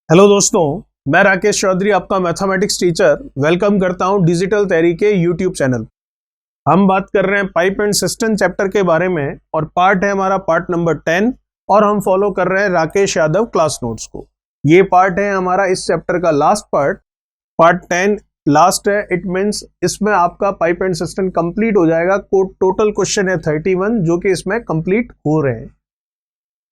Hello दोस्तों, मैं राकेश चौधरी आपका मैथमेटिक्स टीचर वेलकम करता हूं डिजिटल थ्योरी के यूट्यूब चैनल। हम बात कर रहे हैं पाइप एंड सिस्टम चैप्टर के बारे में और पार्ट है हमारा पार्ट नंबर 10 और हम फॉलो कर रहे हैं राकेश यादव क्लास नोट्स को। ये पार्ट है हमारा इस चैप्टर का लास्ट पार्ट 10 लास्ट है। इट मीन्स इसमें आपका पाइप एंड सिस्टम कंप्लीट हो जाएगा। टोटल क्वेश्चन है 31 जो कि इसमें कंप्लीट हो रहे हैं।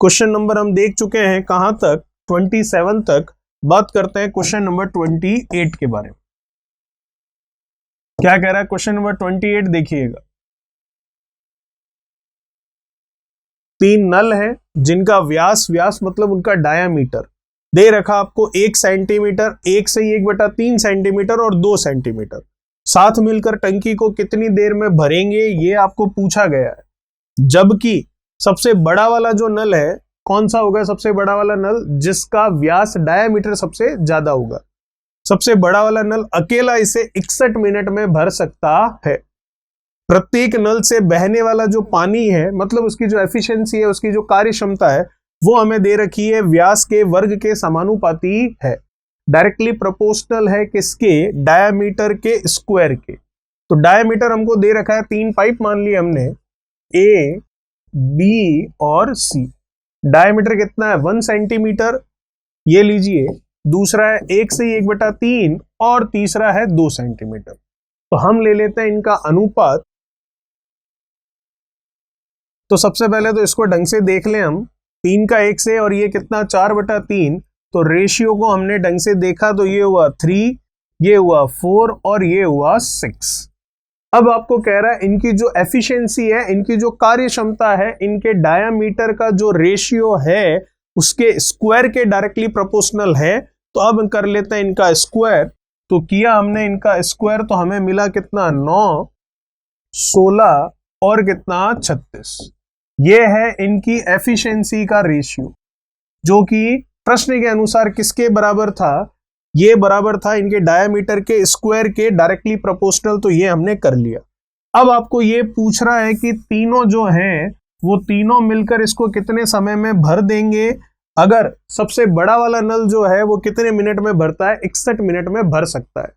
क्वेश्चन नंबर हम देख चुके हैं कहां तक, 27 तक। बात करते हैं क्वेश्चन नंबर 28 के बारे में। क्या कह रहा है क्वेश्चन नंबर 28? देखिएगा, 3 नल हैं जिनका व्यास मतलब उनका डायामीटर दे रखा आपको 1 सेंटीमीटर, 1 से 1/3 सेंटीमीटर और 2 सेंटीमीटर। साथ मिलकर टंकी को कितनी देर में भरेंगे ये आपको पूछा गया है। जबकि सबसे बड़ा वाला जो नल है, कौन सा होगा सबसे बड़ा वाला नल? जिसका व्यास डायामीटर सबसे ज्यादा होगा। सबसे बड़ा वाला नल अकेला इसे 61 मिनट में भर सकता है। प्रत्येक नल से बहने वाला जो पानी है, मतलब उसकी जो एफिशिएंसी है, उसकी जो कार्य क्षमता है, वो हमें दे रखी है व्यास के वर्ग के समानुपाती है। डायरेक्टली प्रोपोर्शनल है किसके? डायामीटर के स्क्वायर के। तो डायामीटर हमको दे रखा है, 3 पाइप मान लिए हमने, ए, बी और सी। डायमीटर कितना है? 1 सेंटीमीटर, ये लीजिए। दूसरा है 1 से 1/3 और तीसरा है 2 सेंटीमीटर। तो हम ले लेते हैं इनका अनुपात। तो सबसे पहले तो इसको ढंग से देख लें हम। 3 का 1 से और ये कितना? 4/3। तो रेशियो को हमने ढंग से देखा तो ये हुआ 3, ये हुआ 4 और ये हुआ 6। अब आपको कह रहा है इनकी जो एफिशिएंसी है, इनकी जो कार्य क्षमता है, इनके डायामीटर का जो रेशियो है उसके स्क्वायर के डायरेक्टली प्रोपोर्शनल है। तो अब कर लेते हैं इनका स्क्वायर। तो किया हमने इनका स्क्वायर तो हमें मिला कितना? 9, 16 और कितना? 36। ये है इनकी एफिशिएंसी का रेशियो, जो कि प्रश्न के अनुसार किसके बराबर था? ये बराबर था इनके डायामीटर के स्क्वायर के डायरेक्टली प्रोपोर्शनल। तो ये हमने कर लिया। अब आपको ये पूछ रहा है कि तीनों जो हैं वो तीनों मिलकर इसको कितने समय में भर देंगे। अगर सबसे बड़ा वाला नल जो है वो कितने मिनट में भरता है? 61 मिनट में भर सकता है।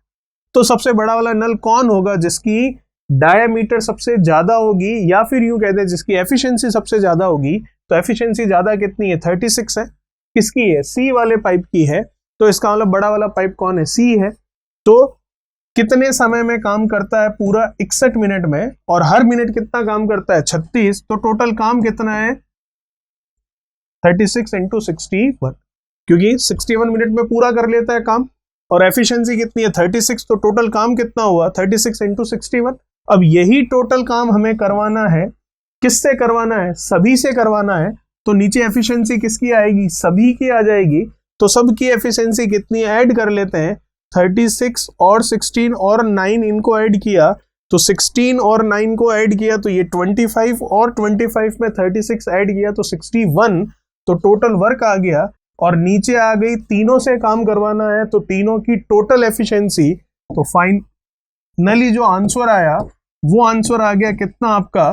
तो सबसे बड़ा वाला नल कौन होगा? जिसकी डायामीटर सबसे ज्यादा होगी, या फिर यूं कहते हैं जिसकी एफिशिएंसी सबसे ज्यादा होगी। तो एफिशिएंसी ज्यादा कितनी है? 36 है। किसकी है? सी वाले पाइप की है। तो इसका मतलब बड़ा वाला पाइप कौन है? सी है। तो कितने समय में काम करता है? पूरा 61 मिनट में। और हर मिनट कितना काम करता है? 36। तो टोटल काम कितना है? 36 × 61, क्योंकि 61 मिनट में पूरा कर लेता है काम। और एफिशिएंसी कितनी है? 36। तो टोटल काम कितना हुआ? 36 × 61। अब यही टोटल काम हमें करवाना है। किससे करवाना है? सभी से करवाना है। तो नीचे एफिशिएंसी किसकी आएगी? सभी की आ जाएगी। तो सबकी एफिशिएंसी कितनी? ऐड कर लेते हैं। 36 और 16 और 9 इनको ऐड किया तो 16 और 9 को ऐड किया तो ये 25 और 25 में 36 ऐड किया तो 61। तो टोटल वर्क आ गया। और नीचे आ गई तीनों से काम करवाना है तो तीनों की टोटल एफिशिएंसी। तो फाइनली जो आंसर आया वो आंसर आ गया कितना आपका?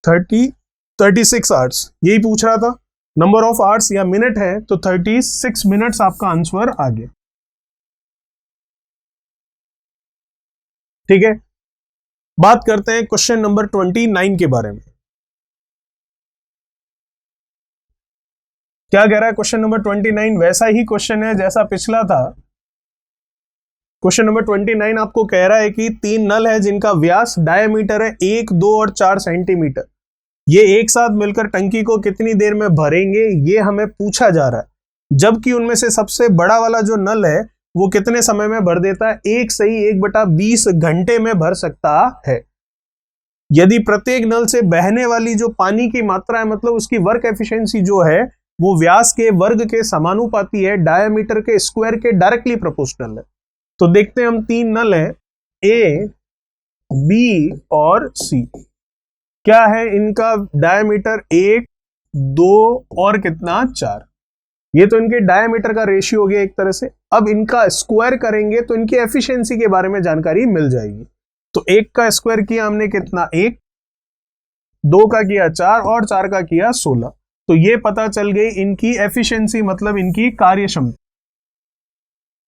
36 आवर्स। यही पूछ रहा था, नंबर ऑफ आवर्स या मिनट है। तो 36 मिनट्स आपका आंसर आ गया। ठीक है, बात करते हैं क्वेश्चन नंबर 29 के बारे में। क्या कह रहा है क्वेश्चन नंबर 29? वैसा ही क्वेश्चन है जैसा पिछला था। क्वेश्चन नंबर 29 आपको कह रहा है कि 3 नल है जिनका व्यास डायमीटर है 1, 2 और 4 सेंटीमीटर। ये एक साथ मिलकर टंकी को कितनी देर में भरेंगे ये हमें पूछा जा रहा है। जबकि उनमें से सबसे बड़ा वाला जो नल है वो कितने समय में भर देता है? 1 सही 1/20 घंटे में भर सकता है। यदि प्रत्येक नल से बहने वाली जो पानी की मात्रा है, मतलब उसकी वर्क एफिशिएंसी जो है, वो व्यास के वर्ग के समानुपाती है, डायमीटर के स्क्वायर के डायरेक्टली प्रोपोर्शनल है। तो देखते हैं हम 3 नल हैं, ए, बी और सी। क्या है इनका डायमीटर? 1, 2 और कितना? 4। ये तो इनके डायमीटर का रेशियो हो गया एक तरह से। अब इनका स्क्वायर करेंगे तो इनकी एफिशिएंसी के बारे में जानकारी मिल जाएगी। तो 1 का स्क्वायर किया हमने कितना? 1, 2 का किया 4 और 4 का किया 16। तो ये पता चल गई इनकी एफिशिएंसी, मतलब इनकी कार्य क्षमता।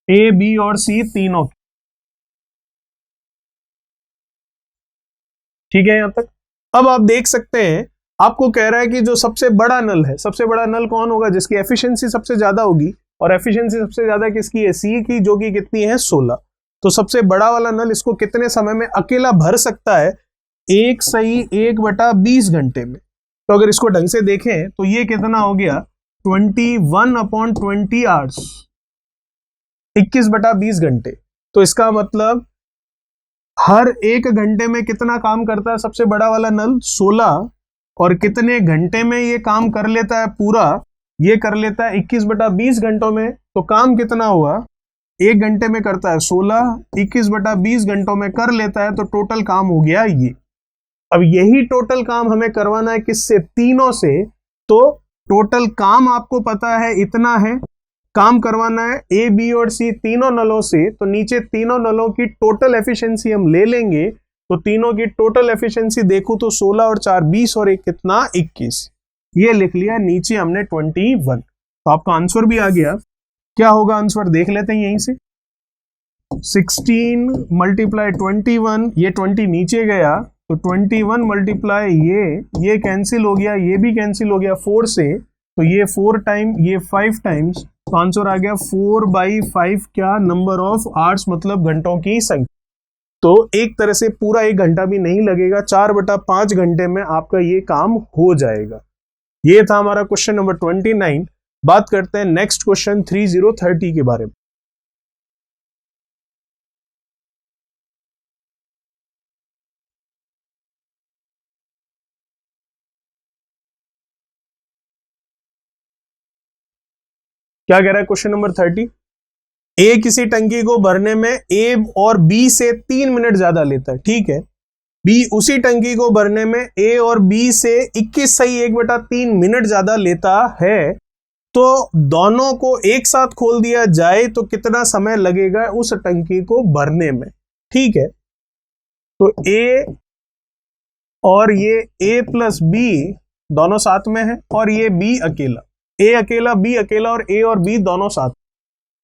ए बी और सी तीनों। ठीक है यहां तक। अब आप देख सकते हैं आपको कह रहा है कि जो सबसे बड़ा नल है, सबसे बड़ा नल कौन होगा, जिसकी एफिशिएंसी सबसे ज्यादा होगी, और एफिशिएंसी सबसे ज्यादा किसकी है, सी की, जो कि कितनी है 16। तो सबसे बड़ा वाला नल इसको कितने समय में अकेला भर सकता है, 1/20 घंटे में। तो अगर इसको ढंग से देखें तो ये कितना हो गया, 21/20 आवर्स, 21/20 घंटे। तो इसका मतलब हर 1 घंटे में कितना काम करता है सबसे बड़ा वाला नल, 16, और कितने घंटे में ये काम कर लेता है पूरा, ये कर लेता है 21/20 घंटों में। तो काम कितना हुआ, 1 घंटे में करता है 16, 21/20 घंटों में कर लेता है, तो टोटल काम हो गया ये। अब यही टोटल काम हमें करवाना है किससे, तीनों से। तो टोटल काम आपको पता है इतना है, काम करवाना है ए बी और सी तीनों नलों से। तो नीचे तीनों नलों की टोटल एफिशिएंसी हम ले लेंगे। तो तीनों की टोटल एफिशिएंसी देखो तो 16 और 4 20 और एक कितना 21, ये लिख लिया। नीचे हमने 21। तो आपका आंसर भी आ गया। क्या होगा आंसर देख लेते हैं यहीं से, 16 मल्टीप्लाई 21, ये 20 नीचे गया तो 21 मल्टीप्लाई ये कैंसिल हो गया, ये भी कैंसिल हो गया 4 से, तो ये 4 टाइम, ये 5 टाइम्स, तो आंसर आ गया 4/5, क्या, नंबर ऑफ आवर्स, मतलब घंटों की संख्या। तो एक तरह से पूरा 1 घंटा भी नहीं लगेगा, 4/5 घंटे में आपका ये काम हो जाएगा। ये था हमारा क्वेश्चन नंबर 29। बात करते हैं नेक्स्ट क्वेश्चन 3030 के बारे में। क्या कह रहा है क्वेश्चन नंबर 30, ए किसी टंकी को भरने में ए और बी से 3 मिनट ज्यादा लेता है, ठीक है। बी उसी टंकी को भरने में ए और बी से 21/1/3 मिनट ज्यादा लेता है। तो दोनों को एक साथ खोल दिया जाए तो कितना समय लगेगा उस टंकी को भरने में, ठीक है। तो ए और ये ए प्लस बी दोनों साथ में है, और ये बी अकेला, ए अकेला, बी अकेला, और ए और बी दोनों साथ।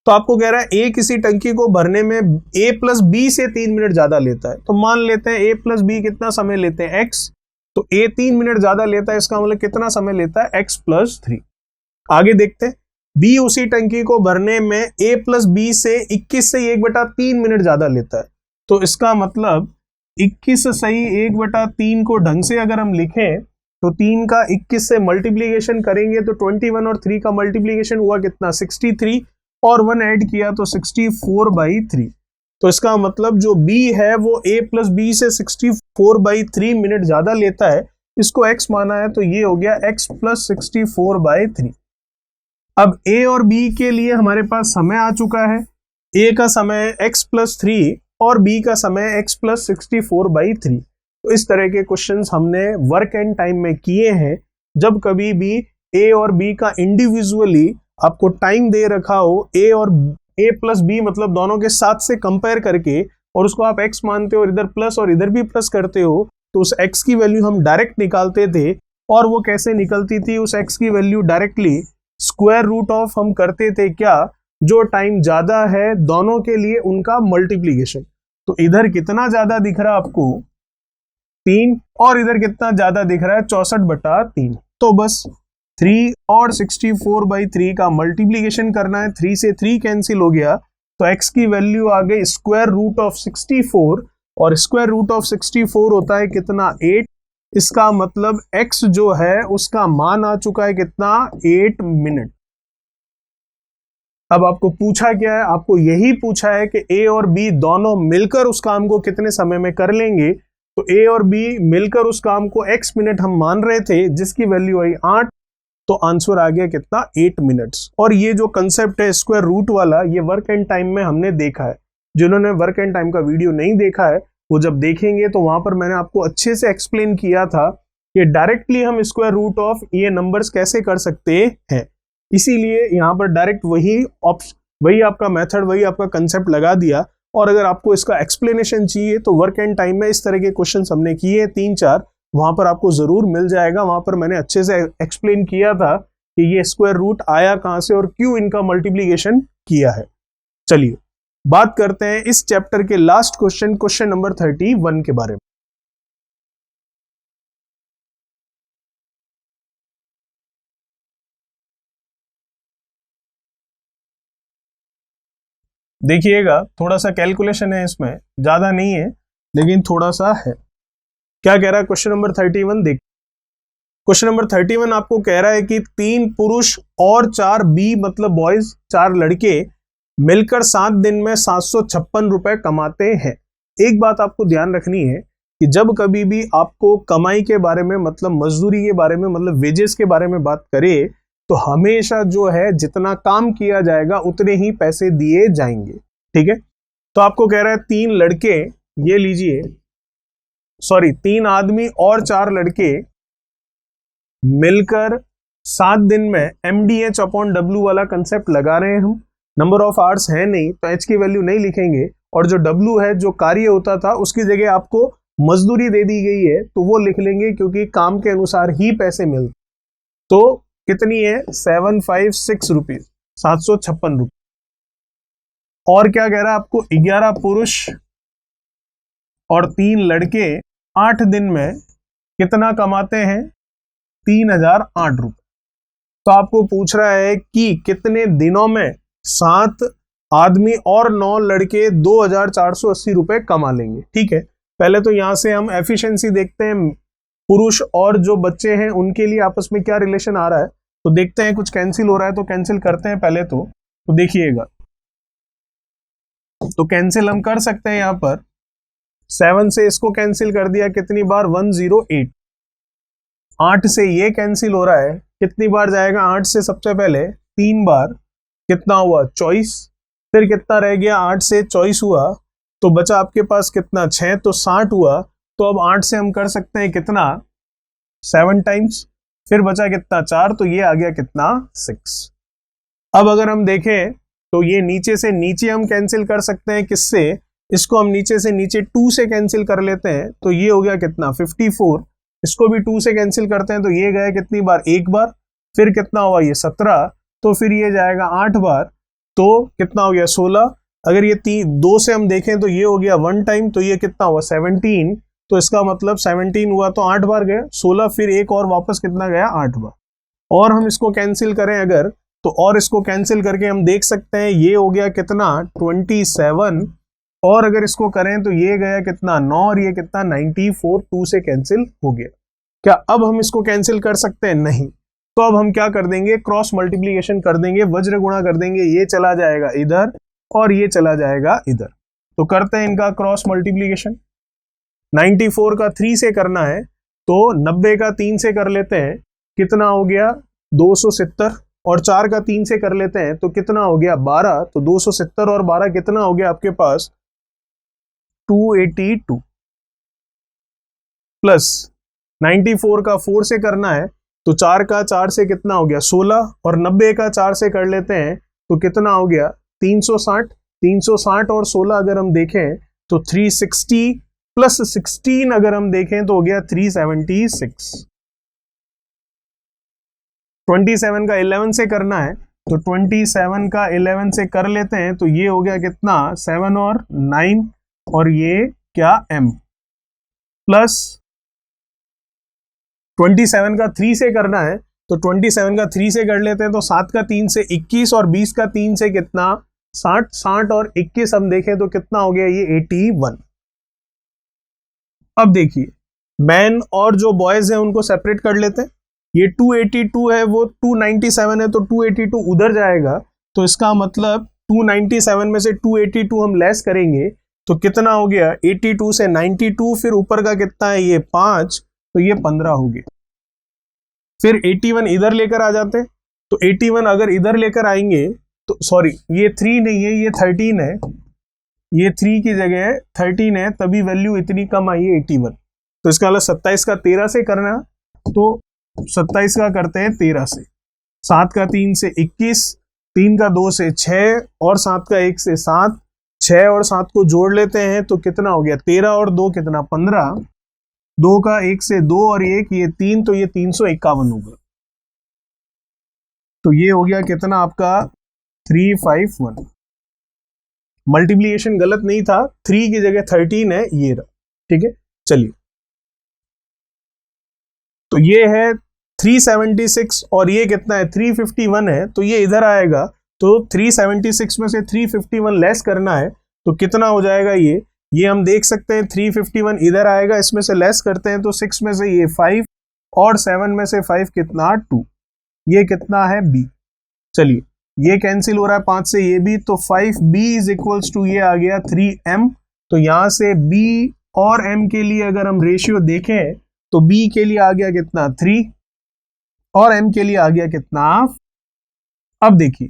तो आपको कह रहा है ए किसी टंकी को भरने में ए प्लस बी से 3 मिनट ज्यादा लेता है। तो मान लेते हैं ए प्लस बी कितना समय लेते हैं, एक्स। तो ए 3 मिनट ज्यादा लेता है, इसका मतलब कितना समय लेता है, एक्स प्लस 3। आगे देखते हैं, बी उसी टंकी को भरने में ए प्लस बी से 21/1/3 मिनट ज्यादा लेता है। तो इसका मतलब 21/1/3 को ढंग से अगर हम लिखें तो 3 का 21 से मल्टीप्लीकेशन करेंगे तो 21 और 3 का मल्टीप्लीकेशन हुआ कितना, 63, और 1 ऐड किया तो 64/3। तो इसका मतलब जो b है वो a प्लस बी से 64/3 मिनट ज्यादा लेता है, इसको x माना है, तो ये हो गया x प्लस 64/3। अब a और b के लिए हमारे पास समय आ चुका है, a का समय x प्लस 3 और b का समय x प्लस 64/3। तो इस तरह के क्वेश्चंस हमने वर्क एंड टाइम में किए हैं। जब कभी भी a और b का इंडिविजुअली आपको टाइम दे रखा हो, ए और ए प्लस बी मतलब दोनों के साथ से कंपेयर करके, और उसको आप x मानते हो और इधर प्लस और इधर भी प्लस करते हो, तो उस x की वैल्यू हम डायरेक्ट निकालते थे। और वो कैसे निकलती थी, उस x की value directly square root of हम करते थे, क्या, जो टाइम ज्यादा है दोनों के लिए उनका मल्टीप्लीकेशन। तो इधर कितना ज्यादा दिख रहा है आपको, 3, और इधर कितना ज्यादा दिख रहा है, 64/3। तो बस 3 और 64/3 का मल्टीप्लीकेशन करना है, 3 से 3 कैंसिल हो गया, तो x की वैल्यू आ गई स्क्वायर रूट ऑफ 64, और स्क्वायर रूट ऑफ 64 होता है कितना, 8। इसका मतलब x जो है उसका मान आ चुका है कितना, 8 मिनट। अब आपको पूछा क्या है, आपको यही पूछा है कि a और b दोनों मिलकर उस काम को कितने समय में कर लेंगे। तो a और b मिलकर उस काम को x मिनट हम मान रहे थे, जिसकी वैल्यू आई 8। तो आंसर आ गया कितना, 8 मिनट्स। और ये जो कंसेप्ट है स्क्वायर रूट वाला, ये वर्क एंड टाइम में हमने देखा है। जिन्होंने वर्क एंड टाइम का वीडियो नहीं देखा है वो जब देखेंगे तो वहां पर मैंने आपको अच्छे से एक्सप्लेन किया था कि डायरेक्टली हम स्क्वायर रूट ऑफ ये नंबर्स कैसे कर सकते हैं। इसीलिए यहाँ पर डायरेक्ट वही आपका मेथड, वही आपका कंसेप्ट लगा दिया। और अगर आपको इसका एक्सप्लेनेशन चाहिए तो वर्क एंड टाइम में इस तरह के क्वेश्चन हमने किए 3-4, वहां पर आपको जरूर मिल जाएगा। वहां पर मैंने अच्छे से एक्सप्लेन किया था कि ये स्क्वायर रूट आया कहां से और क्यों इनका मल्टीप्लीकेशन किया है। चलिए बात करते हैं इस चैप्टर के लास्ट क्वेश्चन, क्वेश्चन नंबर 31 के बारे में। देखिएगा थोड़ा सा कैलकुलेशन है इसमें, ज्यादा नहीं है लेकिन थोड़ा सा है। क्या कह रहा है क्वेश्चन नंबर 31? देख, क्वेश्चन नंबर 31 आपको कह रहा है कि 3 पुरुष और 4 बी मतलब बॉयज, 4 लड़के मिलकर 7 दिन में 756 रुपए कमाते हैं। एक बात आपको ध्यान रखनी है कि जब कभी भी आपको कमाई के बारे में मतलब मजदूरी के बारे में मतलब वेजेस के बारे में बात करे तो हमेशा जो है जितना काम किया जाएगा उतने ही पैसे दिए जाएंगे। ठीक है, तो आपको कह रहा है 3 लड़के, ये लीजिए, सॉरी 3 आदमी और 4 लड़के मिलकर 7 दिन में MDH अपॉन W वाला कंसेप्ट लगा रहे हैं हम। नंबर ऑफ आवर्स है नहीं तो H की वैल्यू नहीं लिखेंगे, और जो W है जो कार्य होता था उसकी जगह आपको मजदूरी दे दी गई है तो वो लिख लेंगे क्योंकि काम के अनुसार ही पैसे मिलते। तो कितनी है? 756 रुपीज, 756 रुपये। और क्या कह रहा है आपको? 11 पुरुष और 3 लड़के 8 दिन में कितना कमाते हैं? 3008 रुपये। तो आपको पूछ रहा है कि कितने दिनों में 7 आदमी और 9 लड़के 2480 रुपए कमा लेंगे। ठीक है, पहले तो यहां से हम एफिशिएंसी देखते हैं, पुरुष और जो बच्चे हैं उनके लिए आपस में क्या रिलेशन आ रहा है, तो देखते हैं। कुछ कैंसिल हो रहा है तो कैंसिल करते हैं पहले तो देखिएगा, तो कैंसिल हम कर सकते हैं। यहां पर 7 से इसको कैंसिल कर दिया, कितनी बार? 108। 8 से ये कैंसिल हो रहा है, कितनी बार जाएगा? 8 से सबसे पहले 3 बार, कितना हुआ? 24। फिर कितना रह गया? 8 से 24 हुआ तो बचा आपके पास कितना? 6, तो 60 हुआ। तो अब 8 से हम कर सकते हैं कितना? 7 टाइम्स। फिर बचा कितना? 4, तो ये आ गया कितना? 6। अब अगर हम देखें तो ये नीचे से नीचे हम कैंसिल कर सकते हैं, किससे? इसको हम नीचे से नीचे 2 से कैंसिल कर लेते हैं, तो ये हो गया कितना? 54। इसको भी 2 से कैंसिल करते हैं तो ये गया कितनी बार? 1 बार। फिर कितना हुआ? ये 17। तो फिर ये जाएगा 8 बार, तो कितना हो गया? 16। अगर ये 2 से हम देखें तो ये हो गया 1 टाइम, तो ये कितना हुआ? 17। तो इसका मतलब 17 हुआ तो 8 बार गया, 16 फिर एक और वापस कितना गया? 8 बार। और हम इसको कैंसिल करें अगर, तो और इसको कैंसिल करके हम देख सकते हैं ये हो गया कितना? 27। और अगर इसको करें तो ये गया कितना? 9, और ये कितना? 94। 2 से कैंसिल हो गया। क्या अब हम इसको कैंसिल कर सकते हैं? नहीं। तो अब हम क्या कर देंगे? क्रॉस मल्टीप्लीकेशन कर देंगे, वज्र गुणा कर देंगे। ये चला जाएगा इधर और ये चला जाएगा इधर। तो करते हैं इनका क्रॉस मल्टीप्लीकेशन। 94 का 3 से करना है तो 90 का 3 से कर लेते हैं, कितना हो गया? 270। और 4 का 3 से कर लेते हैं तो कितना हो गया? 12। तो 270 और 12 कितना हो गया आपके पास? 282। प्लस 94 का 4 से करना है तो 4 का 4 से कितना हो गया? 16। और 90 का 4 से कर लेते हैं तो कितना हो गया? 360। 360 और 16 अगर हम देखें तो 360 प्लस 16 अगर हम देखें तो हो गया 376। 27 का 11 से करना है तो 27 का 11 से कर लेते हैं तो ये हो गया कितना? 7 और 9, और ये क्या? M। प्लस 27 का 3 से करना है तो 27 का 3 से कर लेते हैं तो 7 का 3 से 21, और 20 का 3 से कितना? 60। 60 और 21 हम देखें तो कितना हो गया? ये 81। अब देखिए मैन और जो बॉयज हैं उनको सेपरेट कर लेते हैं। ये 282 है, वो 297 है, तो 282 उधर जाएगा। तो इसका मतलब 297 में से 282 हम लेस करेंगे तो कितना हो गया? 82 से 92, फिर ऊपर का कितना है? ये 5, तो ये 15 हो गया। फिर 81 इधर लेकर आ जाते, तो 81 अगर इधर लेकर आएंगे तो सॉरी ये 3 नहीं है, ये 13 है, ये 3 की जगह 13 है, तभी वैल्यू इतनी कम आई है 81। तो इसका मतलब 27 का 13 से करना, तो 27 का करते हैं 13 से, 7 का 3 से 21, 3 का 2 से 6, और 7 का 1 से 7, 6 और 7 को जोड़ लेते हैं तो कितना हो गया? 13 और 2 कितना? 15, 2 का 1 से 2 और 1 ये 3, तो ये 351 होगा। तो ये हो गया कितना आपका? 351। मल्टीप्लिकेशन गलत नहीं था, 3 की जगह 13 है, ये रहा। ठीक है, चलिए, तो ये है 376 और ये कितना है 351 है, तो ये इधर आएगा। तो 376 में से 351 लेस करना है तो कितना हो जाएगा ये हम देख सकते हैं 351 इधर आएगा, इसमें से लेस करते हैं तो 6 में से ये 5 और 7 में से 5 कितना 2, ये कितना है b। चलिए ये कैंसिल हो रहा है 5 से ये भी, तो 5b इज इक्वल्स टू ये आ गया 3m। तो यहां से b और m के लिए अगर हम रेशियो देखें तो b के लिए आ गया कितना 3 और m के लिए आ गया कितना। अब देखिए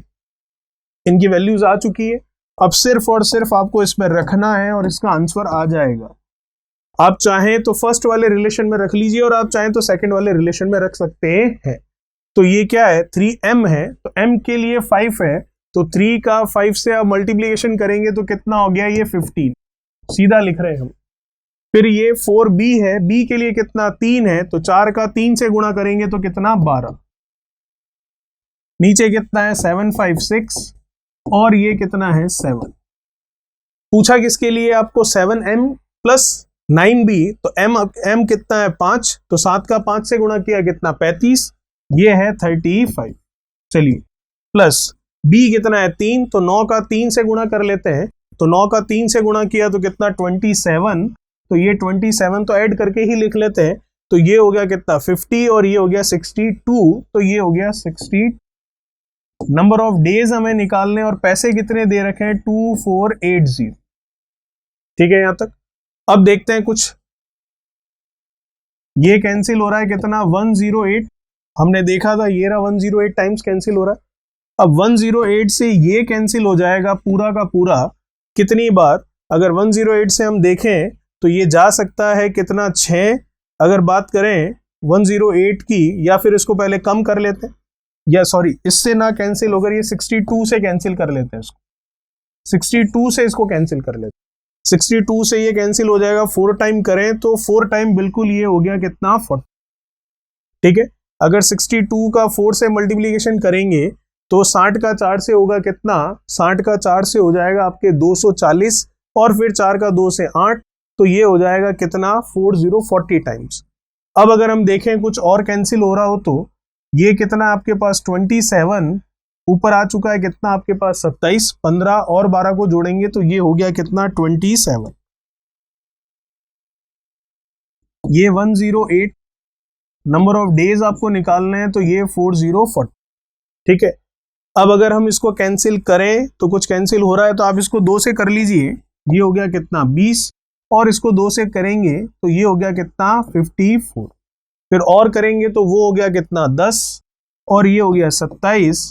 इनकी वैल्यूज आ चुकी है, अब सिर्फ और सिर्फ आपको इसमें रखना है और इसका आंसर आ जाएगा। आप चाहें तो फर्स्ट वाले रिलेशन में रख लीजिए और आप चाहें तो सेकंड वाले रिलेशन में रख सकते हैं। तो ये क्या है 3m है, तो m के लिए 5 है, तो 3 का 5 से आप मल्टीप्लीकेशन करेंगे तो कितना हो गया ये 15, सीधा लिख रहे हैं हम। फिर ये 4b है, b के लिए कितना 3 है, तो 4 का 3 से गुणा करेंगे तो कितना 12। नीचे कितना है 756 और ये कितना है 7। पूछा किसके लिए आपको 7m प्लस 9b, तो m कितना है 5, तो 7 का 5 से गुणा किया कितना 35, ये है 35। चलिए प्लस b कितना है 3, तो 9 का 3 से गुणा कर लेते हैं, तो 9 का 3 से गुणा किया तो कितना 27, तो ये 27 तो ऐड करके ही लिख लेते हैं, तो ये हो गया कितना 50 और ये हो गया 62, तो ये हो गया 60। नंबर ऑफ डेज हमें निकालने और पैसे कितने दे रखे हैं 2480। ठीक है यहां तक। अब देखते हैं कुछ, ये कैंसिल हो रहा है कितना 108, हमने देखा था ये रहा 108 टाइम्स कैंसिल हो रहा है। अब 108 से ये कैंसिल हो जाएगा पूरा का पूरा कितनी बार, अगर 108 से हम देखें तो ये जा सकता है कितना 6। अगर बात करें 108 की, या फिर इसको पहले कम कर लेते हैं, या सॉरी इससे ना कैंसिल होकर ये 62 से कैंसिल कर लेते हैं इसको, 62 से इसको कैंसिल कर लेते हैं, 62 से ये कैंसिल हो जाएगा, 4 टाइम करें तो 4 टाइम बिल्कुल ये हो गया कितना 40। ठीक है, अगर 62 का 4 से मल्टीप्लीकेशन करेंगे तो 60 का 4 से होगा कितना, 60 का 4 से हो जाएगा आपके 240 और फिर 4 का 2 से 8, तो ये हो जाएगा कितना 40 टाइम्स। अब अगर हम देखें कुछ और कैंसिल हो रहा हो तो ये कितना आपके पास 27 ऊपर आ चुका है, कितना आपके पास 27, 15 और 12 को जोड़ेंगे तो ये हो गया कितना 27। ये 108 नंबर ऑफ डेज आपको निकालना है, तो ये 4040। ठीक है, अब अगर हम इसको कैंसिल करें तो कुछ कैंसिल हो रहा है तो आप इसको 2 से कर लीजिए, ये हो गया कितना 20 और इसको 2 से करेंगे तो ये हो गया कितना 54, फिर और करेंगे तो वो हो गया कितना 10 और ये हो गया 27।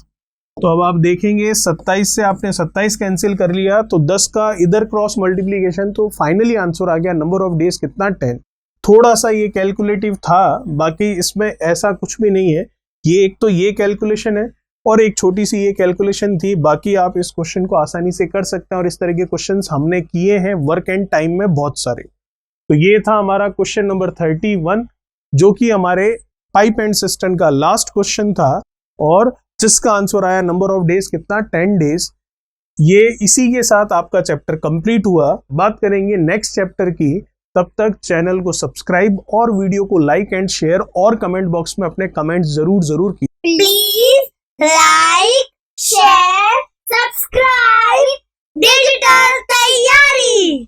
तो अब आप देखेंगे 27 से आपने 27 कैंसिल कर लिया तो 10 का इधर क्रॉस मल्टीप्लीकेशन, तो फाइनली आंसर आ गया नंबर ऑफ डेज कितना 10। थोड़ा सा ये कैलकुलेटिव था, बाकी इसमें ऐसा कुछ भी नहीं है। ये एक तो ये कैलकुलेशन है और एक छोटी सी ये कैलकुलेशन थी, बाकी आप इस क्वेश्चन को आसानी से कर सकते हैं और इस तरह के क्वेश्चंस हमने किए हैं वर्क एंड टाइम में बहुत सारे। तो ये था हमारा क्वेश्चन नंबर 31 जो कि हमारे पाइप एंड सिस्टम का लास्ट क्वेश्चन था और जिसका आंसर आया नंबर ऑफ डेज कितना 10 डेज। ये इसी के साथ आपका चैप्टर कंप्लीट हुआ। बात करेंगे नेक्स्ट चैप्टर की, तब तक चैनल को सब्सक्राइब और वीडियो को लाइक एंड शेयर और कमेंट बॉक्स में अपने कमेंट जरूर कीजिए। Please like, share, subscribe.